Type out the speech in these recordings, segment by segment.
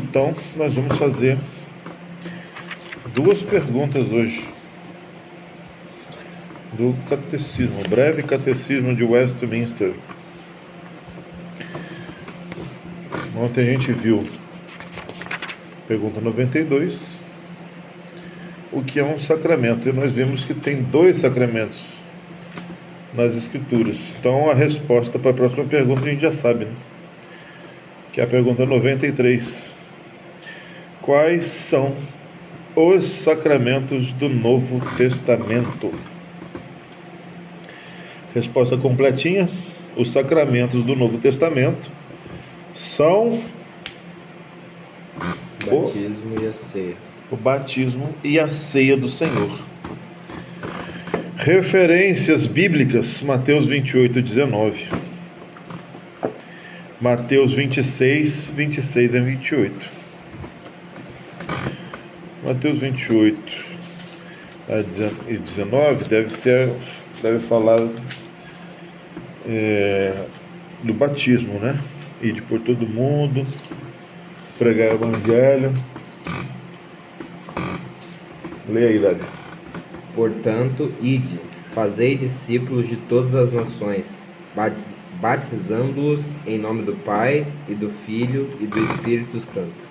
Então, nós vamos fazer duas perguntas hoje do catecismo, o breve catecismo de Westminster. Ontem a gente viu pergunta 92, o que é um sacramento, e nós vimos que tem dois sacramentos nas Escrituras. Então a resposta para a próxima pergunta a gente já sabe, né? Que é a pergunta 93. Quais são os sacramentos do Novo Testamento? Resposta completinha: os sacramentos do Novo Testamento são o batismo e a ceia. O batismo e a ceia do Senhor. Referências bíblicas: Mateus 28, 19. Mateus 26, 26 a 28. Mateus 28 e 19 deve falar do batismo, né? Ide por todo mundo, pregar o evangelho. Leia aí, Davi. Portanto, ide, fazei discípulos de todas as nações, batizando-os em nome do Pai, e do Filho, e do Espírito Santo.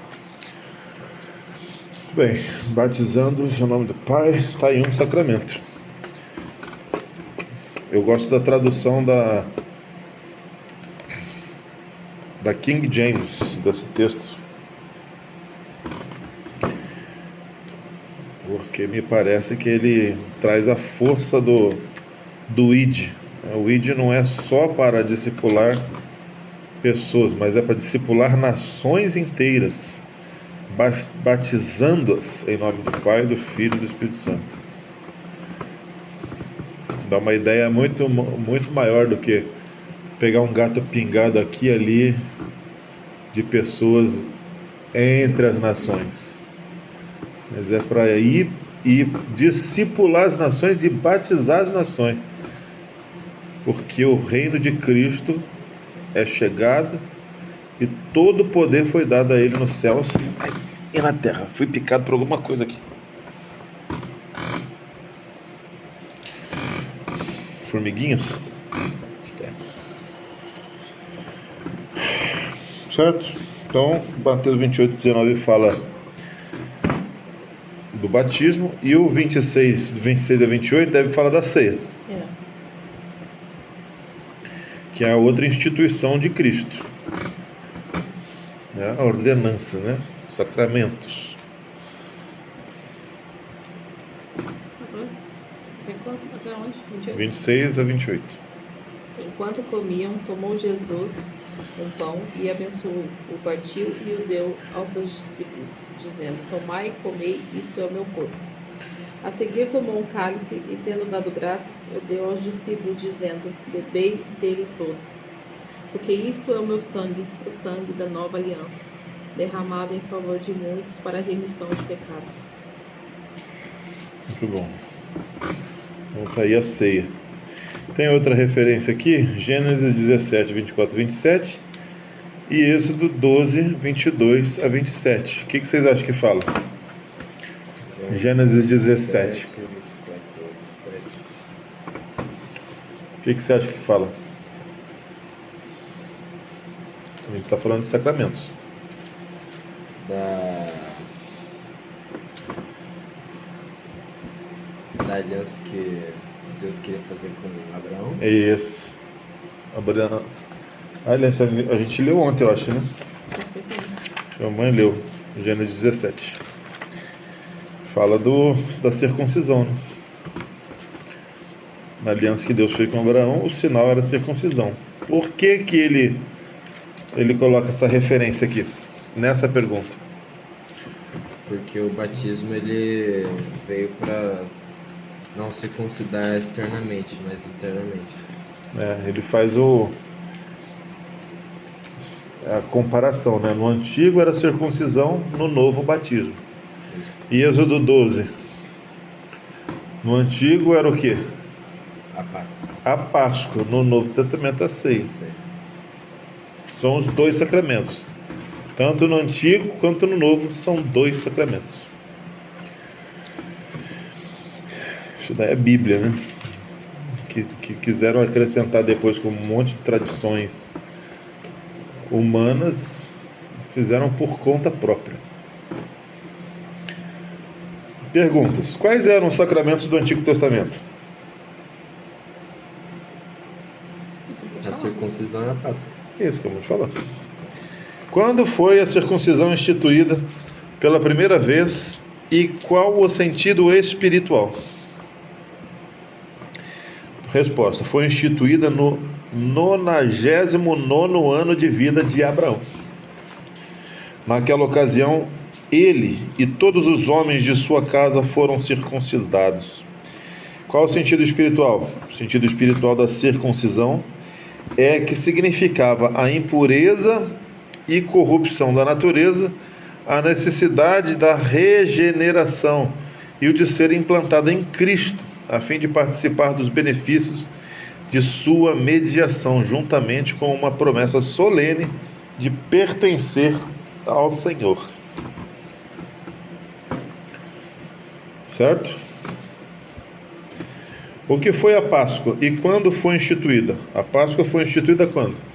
Bem, batizando-os em nome do Pai, está aí um sacramento. Eu gosto da tradução da King James, desse texto, porque me parece que ele traz a força do id. O id não é só para discipular pessoas, mas é para discipular nações inteiras, batizando-as em nome do Pai, do Filho e do Espírito Santo. Dá uma ideia muito, muito maior do que pegar um gato pingado aqui e ali de pessoas entre as nações. Mas é para ir e discipular as nações e batizar as nações. Porque o reino de Cristo é chegado e todo o poder foi dado a ele nos céus e na terra. Fui picado por alguma coisa aqui. Formiguinhas? Certo? Então, Mateus 28, 19 fala do batismo, e o 26 a 28 deve falar da ceia, que é a outra instituição de Cristo, né? A ordenança, né? Sacramentos. Até onde? 26 a 28. Enquanto comiam, tomou Jesus um pão e abençoou, o partiu e o deu aos seus discípulos, dizendo: tomai e comei, isto é o meu corpo. A seguir tomou um cálice e, tendo dado graças, o deu aos discípulos, dizendo: bebei dele todos, porque isto é o meu sangue, o sangue da nova aliança, derramado em favor de muitos para a remissão de pecados. Muito bom. Então tá aí a ceia. Tem outra referência aqui, Gênesis 17, 24 e 27 e Êxodo 12, 22 a 27. O que vocês acham que fala? Gênesis 17. O que você acha que fala? A gente está falando de sacramentos. Da aliança que Deus queria fazer com Abraão. É isso. Abraão. Aliás, a gente leu ontem, eu acho, né? Minha mãe leu, Gênesis 17. Fala da circuncisão, né? Na aliança que Deus fez com Abraão, o sinal era a circuncisão. Por que ele coloca essa referência aqui, nessa pergunta? Porque o batismo ele veio para não circuncidar externamente, mas internamente. Ele faz a comparação, né? No antigo era circuncisão, no novo batismo. E Êxodo 12. No antigo era o quê? A Páscoa. A Páscoa. No Novo Testamento a ceia. São os dois sacramentos. Tanto no Antigo quanto no Novo são 2 sacramentos. Isso daí é Bíblia, né? Que quiseram acrescentar depois com um monte de tradições humanas, fizeram por conta própria. Perguntas. Quais eram os sacramentos do Antigo Testamento? A circuncisão e a Páscoa. Isso que eu vou te falar. Quando foi a circuncisão instituída pela primeira vez e qual o sentido espiritual? Resposta. Foi instituída no 99º ano de vida de Abraão. Naquela ocasião, ele e todos os homens de sua casa foram circuncidados. Qual o sentido espiritual? O sentido espiritual da circuncisão é que significava a impureza e corrupção da natureza, a necessidade da regeneração e o de ser implantado em Cristo, a fim de participar dos benefícios de sua mediação, juntamente com uma promessa solene de pertencer ao Senhor. Certo? O que foi a Páscoa e quando foi instituída? A Páscoa foi instituída quando?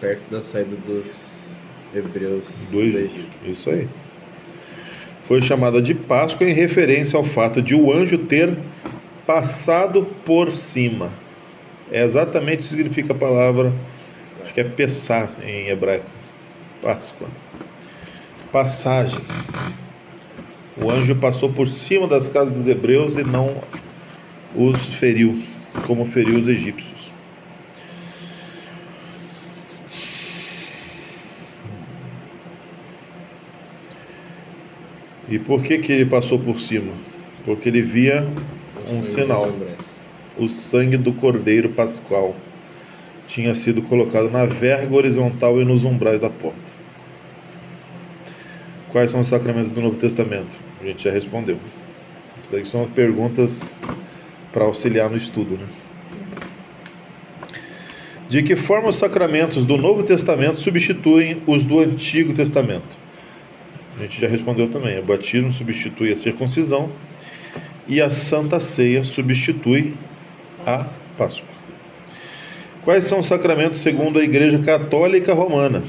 Perto da saída dos hebreus Do Egito. Isso aí. Foi chamada de Páscoa em referência ao fato de o anjo ter passado por cima. É exatamente isso que significa a palavra, acho que é Pessah em hebraico. Páscoa. Passagem. O anjo passou por cima das casas dos hebreus e não os feriu, como feriu os egípcios. E por que ele passou por cima? Porque ele via um sinal. O sangue do Cordeiro Pascual tinha sido colocado na verga horizontal e nos umbrais da porta. Quais são os sacramentos do Novo Testamento? A gente já respondeu. Isso daí são perguntas para auxiliar no estudo, né? De que forma os sacramentos do Novo Testamento substituem os do Antigo Testamento? A gente já respondeu também. O batismo substitui a circuncisão e a Santa Ceia substitui a Páscoa. Quais são os sacramentos segundo a Igreja Católica Romana?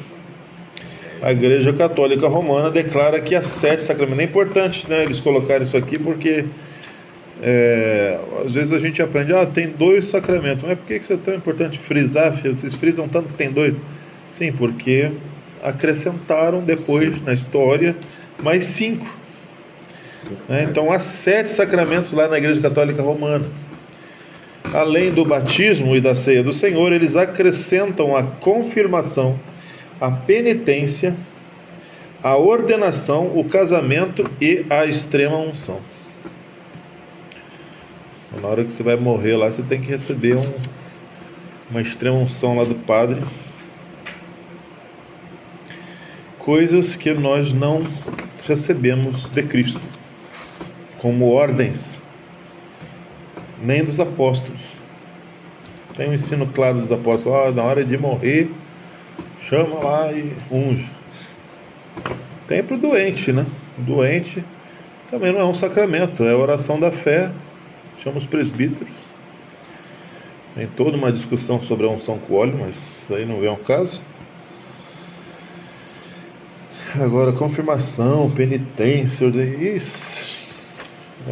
A Igreja Católica Romana declara que há 7 sacramentos. É importante, né, eles colocarem isso aqui porque às vezes a gente aprende, tem 2 sacramentos. Mas por que isso é tão importante frisar? Vocês frisam tanto que tem 2? Sim, porque acrescentaram depois na história mais 5. Então há 7 sacramentos lá na Igreja Católica Romana. Além do batismo e da ceia do Senhor, eles acrescentam a confirmação, a penitência, a ordenação, o casamento e a extrema unção. Na hora que você vai morrer lá, você tem que receber uma extrema unção lá do padre. Coisas que nós não recebemos de Cristo, como ordens, nem dos apóstolos. Tem um ensino claro dos apóstolos, na hora de morrer, chama lá e unge. Tem para o doente, né? O doente também não é um sacramento, é a oração da fé, chama os presbíteros. Tem toda uma discussão sobre a unção com óleo, mas isso aí não vem ao caso. Agora, confirmação, penitência, isso.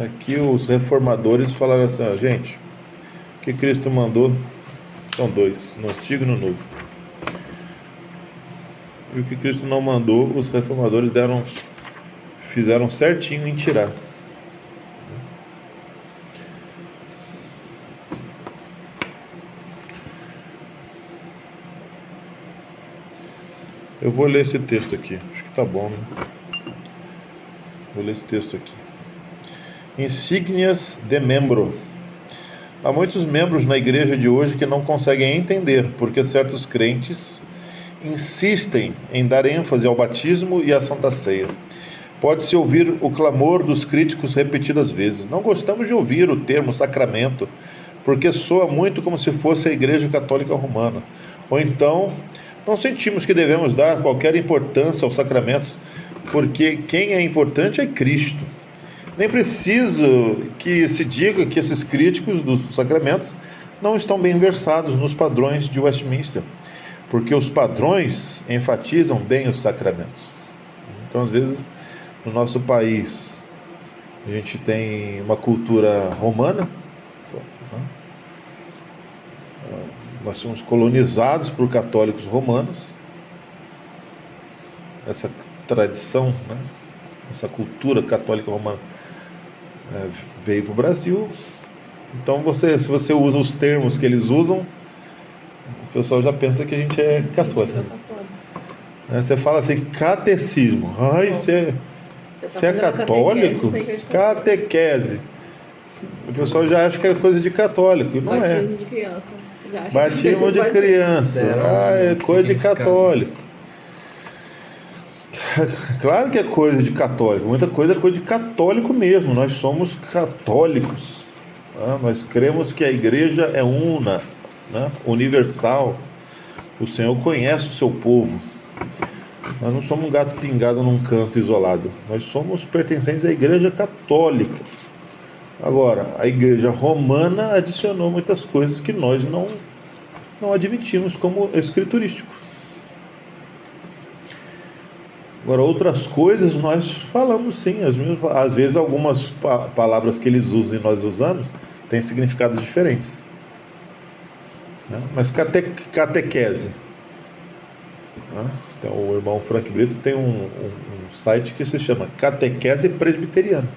Aqui os reformadores falaram assim, gente, o que Cristo mandou são 2, no Antigo e no Novo. E o que Cristo não mandou, os reformadores fizeram certinho em tirar. Eu vou ler esse texto aqui, acho que tá bom, né? Vou ler esse texto aqui. Insígnias de membro. Há muitos membros na igreja de hoje que não conseguem entender porque certos crentes insistem em dar ênfase ao batismo e à Santa Ceia. Pode-se ouvir o clamor dos críticos repetidas vezes. Não gostamos de ouvir o termo sacramento, porque soa muito como se fosse a Igreja Católica Romana. Ou então, Não sentimos que devemos dar qualquer importância aos sacramentos, porque quem é importante é Cristo. Nem preciso que se diga que esses críticos dos sacramentos não estão bem versados nos padrões de Westminster, porque os padrões enfatizam bem os sacramentos. Então, às vezes, no nosso país, a gente tem uma cultura romana, né? Nós somos colonizados por católicos romanos, essa tradição, né? Essa cultura católica romana veio para o Brasil. Então, se você usa os termos que eles usam, o pessoal já pensa que a gente é católico. Você fala assim, catecismo. Ai, você é católico? Catequese. O pessoal já acha que é coisa de católico. E não é. Batismo de criança. Batismo de criança. É coisa de católico. Claro que é coisa de católico. Muita coisa é coisa de católico mesmo. Nós somos católicos. Nós cremos que a igreja é una, né? Universal. O Senhor conhece o seu povo. Nós não somos um gato pingado num canto isolado. Nós somos pertencentes à igreja católica. Agora, a igreja romana adicionou muitas coisas que nós não admitimos como escriturístico. Agora, outras coisas nós falamos sim. Às vezes algumas palavras que eles usam e nós usamos têm significados diferentes. Mas catequese. Então, o irmão Frank Brito tem um site que se chama Catequese Presbiteriana.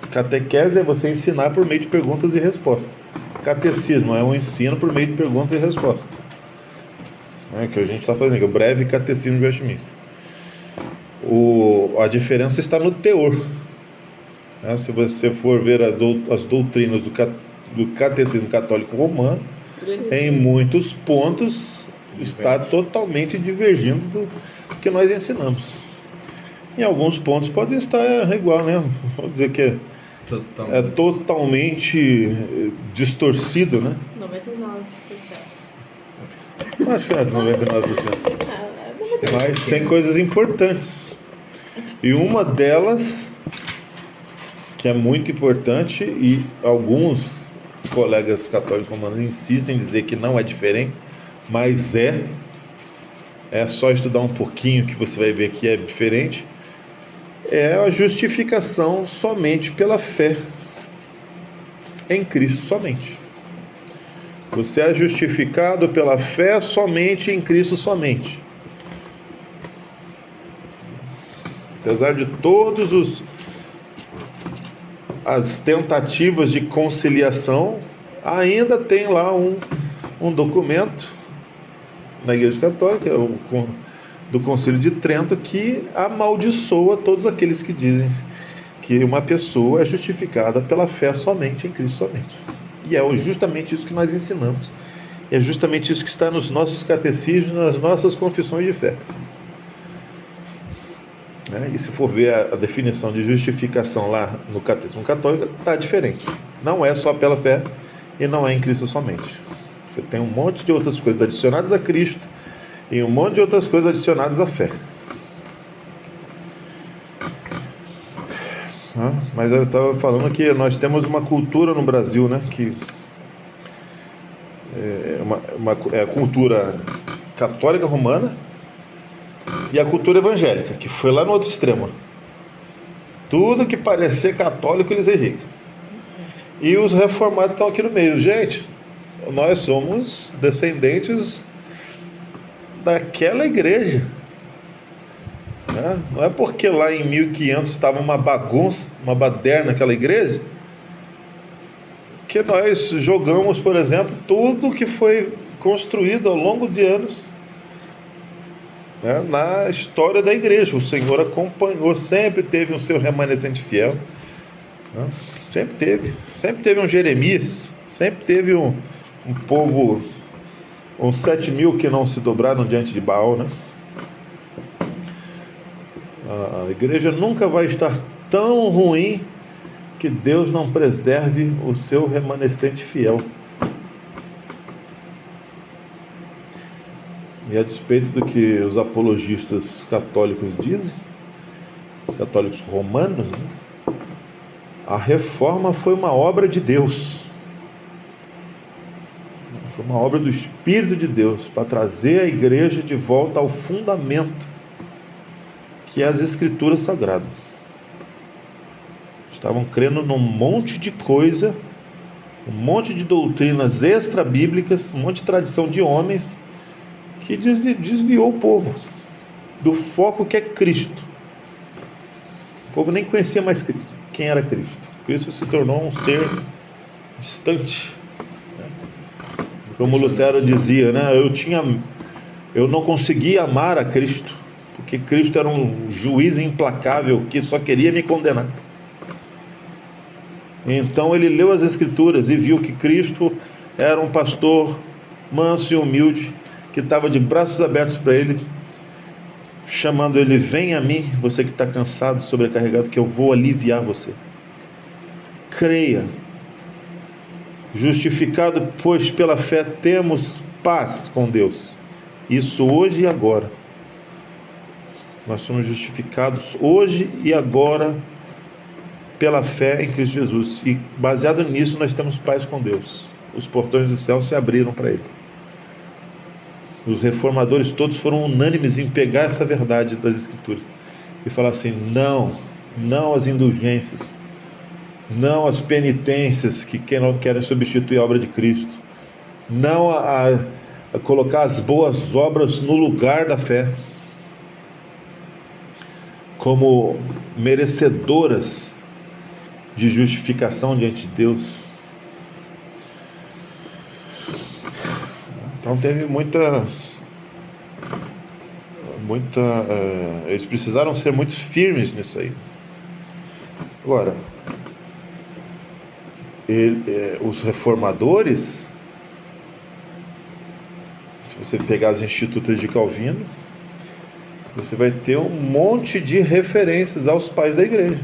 Catequese é você ensinar por meio de perguntas e respostas. Catecismo é um ensino por meio de perguntas e respostas. Que a gente está fazendo aqui, o breve catecismo de Westminster. A diferença está no teor. Se você for ver as doutrinas do catecismo católico romano, em muitos pontos está totalmente divergindo do que nós ensinamos. Em alguns pontos pode estar igual, né? Vou dizer que é totalmente distorcido, né? 99%. Acho que é 99%. Mas tem coisas importantes. E uma delas, que é muito importante, e alguns colegas católicos romanos insistem em dizer que não é diferente, mas é só estudar um pouquinho que você vai ver que é diferente, é a justificação somente pela fé em Cristo somente. Você é justificado pela fé somente em Cristo somente. Apesar de todas as tentativas de conciliação, ainda tem lá um documento na Igreja Católica, do Concílio de Trento, que amaldiçoa todos aqueles que dizem que uma pessoa é justificada pela fé somente em Cristo somente. E é justamente isso que nós ensinamos. É justamente isso que está nos nossos catecismos, nas nossas confissões de fé. E se for ver a definição de justificação lá no Catecismo Católico, está diferente. Não é só pela fé e não é em Cristo somente. Você tem um monte de outras coisas adicionadas a Cristo e um monte de outras coisas adicionadas à fé. Mas eu estava falando que nós temos uma cultura no Brasil, né, que é a cultura católica romana e a cultura evangélica, que foi lá no outro extremo. Tudo que parecer católico eles rejeitam. E os reformados estão aqui no meio. Gente, nós somos descendentes daquela igreja. Não é porque lá em 1500 estava uma bagunça, uma baderna naquela igreja, que nós jogamos, por exemplo, tudo que foi construído ao longo de anos, na história da igreja. O Senhor acompanhou, sempre teve um seu remanescente fiel, sempre teve um Jeremias, sempre teve um povo, uns 7.000 que não se dobraram diante de Baal, né? A igreja nunca vai estar tão ruim que Deus não preserve o seu remanescente fiel. E a despeito do que os apologistas católicos dizem, católicos romanos, né, a reforma foi uma obra de Deus. Foi uma obra do Espírito de Deus para trazer a igreja de volta ao fundamento, que é as Escrituras Sagradas. Estavam crendo num monte de coisa, um monte de doutrinas extra-bíblicas, um monte de tradição de homens que desviou o povo do foco que é Cristo. O povo nem conhecia mais quem era Cristo. Cristo se tornou um ser distante. Como Lutero dizia, né? Eu não conseguia amar a Cristo, porque Cristo era um juiz implacável que só queria me condenar. Então ele leu as Escrituras e viu que Cristo era um pastor manso e humilde, que estava de braços abertos para ele, chamando ele: vem a mim, você que está cansado, sobrecarregado, que eu vou aliviar você. Creia. Justificado, pois pela fé temos paz com Deus. Isso hoje e agora. Nós somos justificados hoje e agora pela fé em Cristo Jesus. E baseado nisso nós temos paz com Deus. Os portões do céu se abriram para ele. Os reformadores todos foram unânimes em pegar essa verdade das Escrituras e falar assim: não às indulgências, não às penitências que querem substituir a obra de Cristo, não a colocar as boas obras no lugar da fé, como merecedoras de justificação diante de Deus. Então teve eles precisaram ser muito firmes nisso aí. Agora, os reformadores, se você pegar as Institutas de Calvino, você vai ter um monte de referências aos pais da igreja.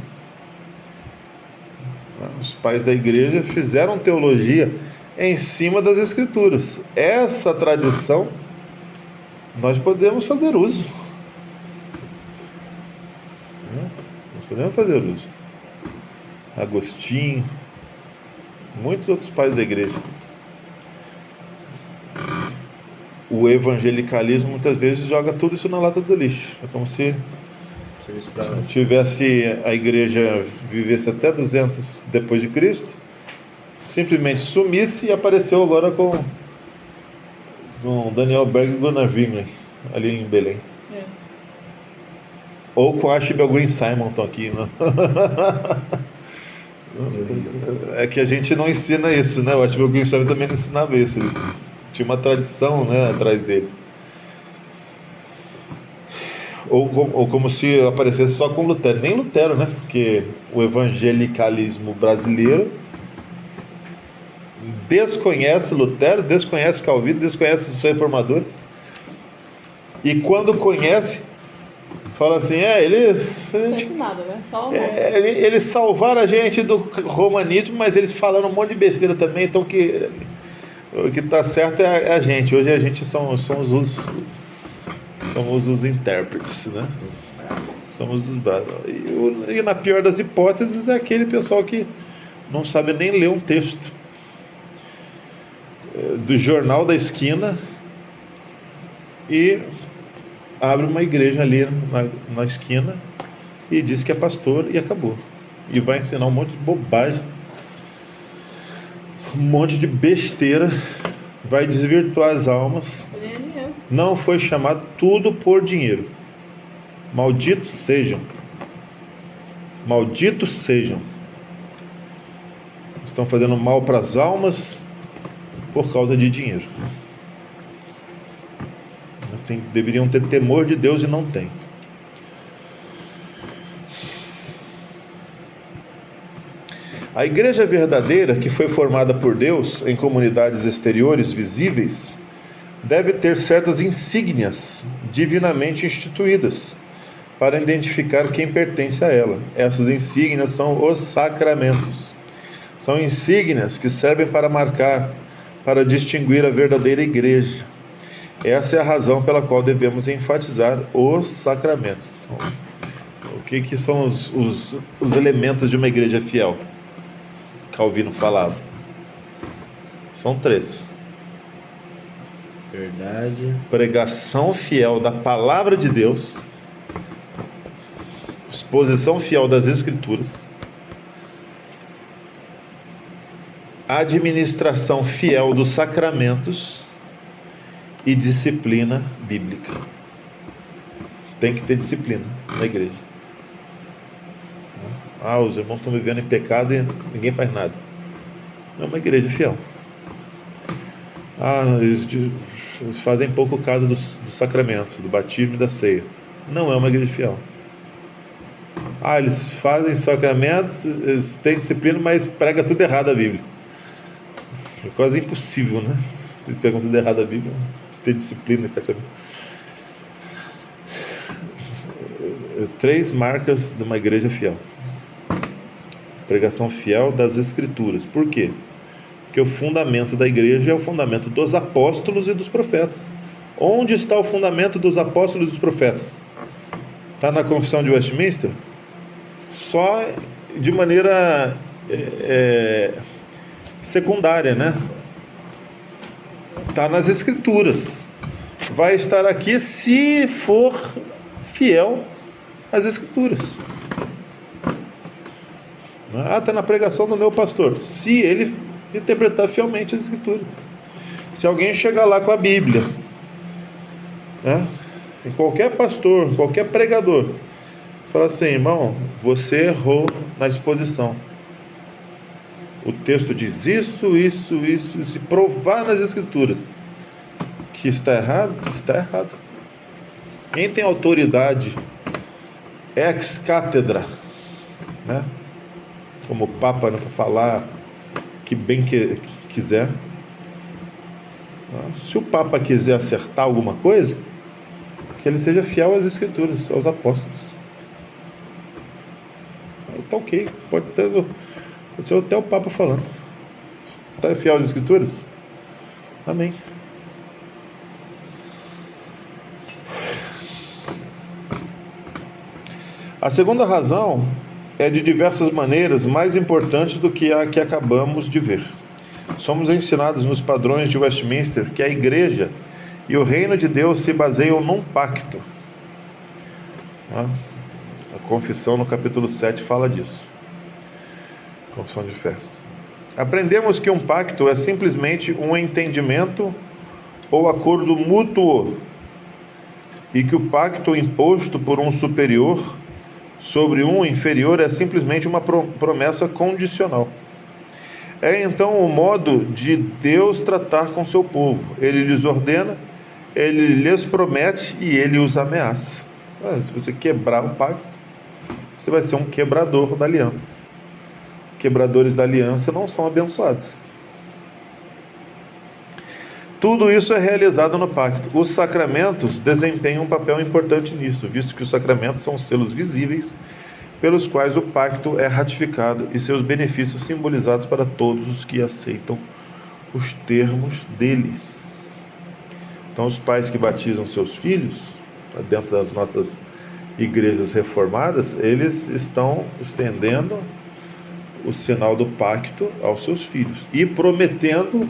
Os pais da igreja fizeram teologia em cima das Escrituras. Essa tradição nós podemos fazer uso. Nós podemos fazer uso. Agostinho, muitos outros pais da igreja. O evangelicalismo muitas vezes joga tudo isso na lata do lixo. É como se tivesse a igreja vivesse até 200 depois de Cristo, simplesmente sumisse e apareceu agora com Daniel Berg e Gunnar Wingren ali em Belém. Ou com Archibald Green Simonton aqui, né? É que a gente não ensina isso, né? O Archibald Green Simonton também não ensinava isso. Ele tinha uma tradição, né, atrás dele. Ou como se aparecesse só com Lutero. Nem Lutero, né? Porque o evangelicalismo brasileiro desconhece Lutero, desconhece Calvino, desconhece os reformadores. E quando conhece, fala assim: eles não conhece nada, né? Só eles salvaram a gente do romanismo, mas eles falaram um monte de besteira também. Então o que está certo é a gente. Hoje a gente somos os intérpretes, né? Somos os bravos. E na pior das hipóteses é aquele pessoal que não sabe nem ler um texto do jornal da esquina e abre uma igreja ali na esquina e diz que é pastor e acabou. E vai ensinar um monte de bobagem, um monte de besteira, vai desvirtuar as almas. Não foi chamado tudo por dinheiro. Malditos sejam. Malditos sejam. Estão fazendo mal para as almas por causa de dinheiro. Deveriam ter temor de Deus e não tem. A igreja verdadeira, que foi formada por Deus em comunidades exteriores visíveis, deve ter certas insígnias divinamente instituídas para identificar quem pertence a ela. Essas insígnias são os sacramentos. São insígnias que servem para marcar, para distinguir a verdadeira igreja. Essa é a razão pela qual devemos enfatizar os sacramentos. Então, o que são os elementos de uma igreja fiel? Calvino falava. São 3. Verdade. Pregação fiel da palavra de Deus, exposição fiel das Escrituras, administração fiel dos sacramentos e disciplina bíblica. Tem que ter disciplina na igreja. Os irmãos estão vivendo em pecado e ninguém faz nada. Não é uma igreja fiel. Eles fazem pouco caso dos sacramentos, do batismo e da ceia. Não é uma igreja fiel. Eles fazem sacramentos, eles têm disciplina, mas prega tudo errado a Bíblia. É quase impossível, né? Se pegam tudo errado a Bíblia, ter disciplina nesse sacramento. 3 marcas de uma igreja fiel. Pregação fiel das Escrituras. Por quê? Porque o fundamento da igreja é o fundamento dos apóstolos e dos profetas. Onde está o fundamento dos apóstolos e dos profetas? Está na Confissão de Westminster? Só de maneira secundária, né? Está nas Escrituras. Vai estar aqui se for fiel às Escrituras. Está na pregação do meu pastor, se ele interpretar fielmente as Escrituras. Se alguém chegar lá com a Bíblia, né, em qualquer pastor, qualquer pregador, fala assim: irmão, você errou na exposição. O texto diz isso, se provar nas Escrituras que está errado, está errado. Quem tem autoridade ex cátedra, né, como o Papa, para falar que bem que quiser. Se o Papa quiser acertar alguma coisa, que ele seja fiel às Escrituras, aos apóstolos. Está ok, pode ser até o Papa falando. Está fiel às Escrituras? Amém. A segunda razão é de diversas maneiras mais importante do que a que acabamos de ver. Somos ensinados nos padrões de Westminster que a igreja e o reino de Deus se baseiam num pacto. A confissão no capítulo 7 fala disso. Confissão de fé. Aprendemos que um pacto é simplesmente um entendimento ou acordo mútuo e que o pacto imposto por um superior sobre um inferior é simplesmente uma promessa condicional. É então o modo de Deus tratar com seu povo. Ele lhes ordena, ele lhes promete e ele os ameaça. Se você quebrar o pacto, você vai ser um quebrador da aliança. Quebradores da aliança não são abençoados. Tudo isso é realizado no pacto. Os sacramentos desempenham um papel importante nisso, visto que os sacramentos são selos visíveis pelos quais o pacto é ratificado e seus benefícios simbolizados para todos os que aceitam os termos dele. Então, os pais que batizam seus filhos, dentro das nossas igrejas reformadas, eles estão estendendo o sinal do pacto aos seus filhos e prometendo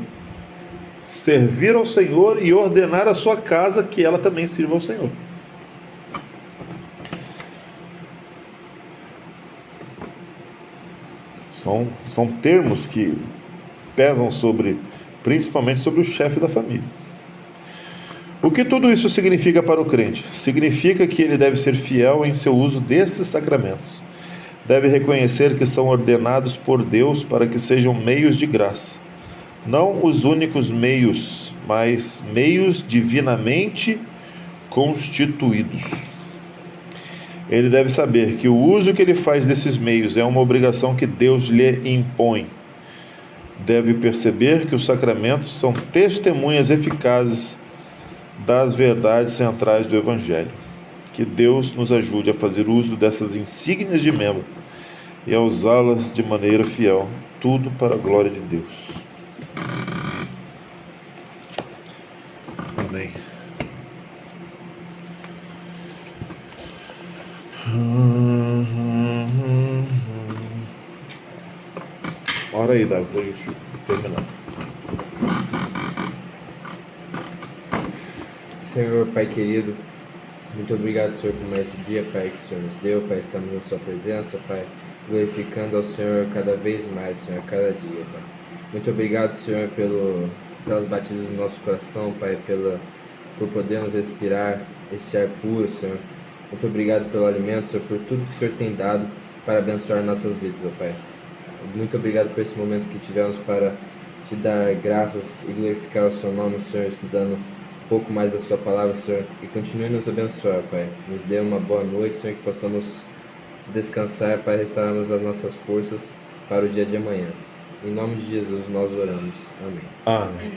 servir ao Senhor e ordenar a sua casa que ela também sirva ao Senhor. São termos que pesam principalmente sobre o chefe da família. O que tudo isso significa para o crente? Significa que ele deve ser fiel em seu uso desses sacramentos. Deve reconhecer que são ordenados por Deus para que sejam meios de graça. Não os únicos meios, mas meios divinamente constituídos. Ele deve saber que o uso que ele faz desses meios é uma obrigação que Deus lhe impõe. Deve perceber que os sacramentos são testemunhas eficazes das verdades centrais do Evangelho. Que Deus nos ajude a fazer uso dessas insígnias de membro e a usá-las de maneira fiel, tudo para a glória de Deus. Amém. Ora aí, Davi, pra gente terminar. Senhor, Pai querido, muito obrigado, Senhor, por mais esse dia, Pai, que o Senhor nos deu, Pai, estamos na Sua presença, Pai, glorificando ao Senhor cada vez mais, Senhor, cada dia, Pai. Muito obrigado, Senhor, pelas batidas do nosso coração, Pai, por podermos respirar esse ar puro, Senhor. Muito obrigado pelo alimento, Senhor, por tudo que o Senhor tem dado para abençoar nossas vidas, ó Pai. Muito obrigado por esse momento que tivemos para te dar graças e glorificar o Seu nome, Senhor, estudando um pouco mais da Sua palavra, Senhor, e continue nos abençoar, Pai. Nos dê uma boa noite, Senhor, que possamos descansar para restaurarmos as nossas forças para o dia de amanhã. Em nome de Jesus nós oramos. Amém. Amém.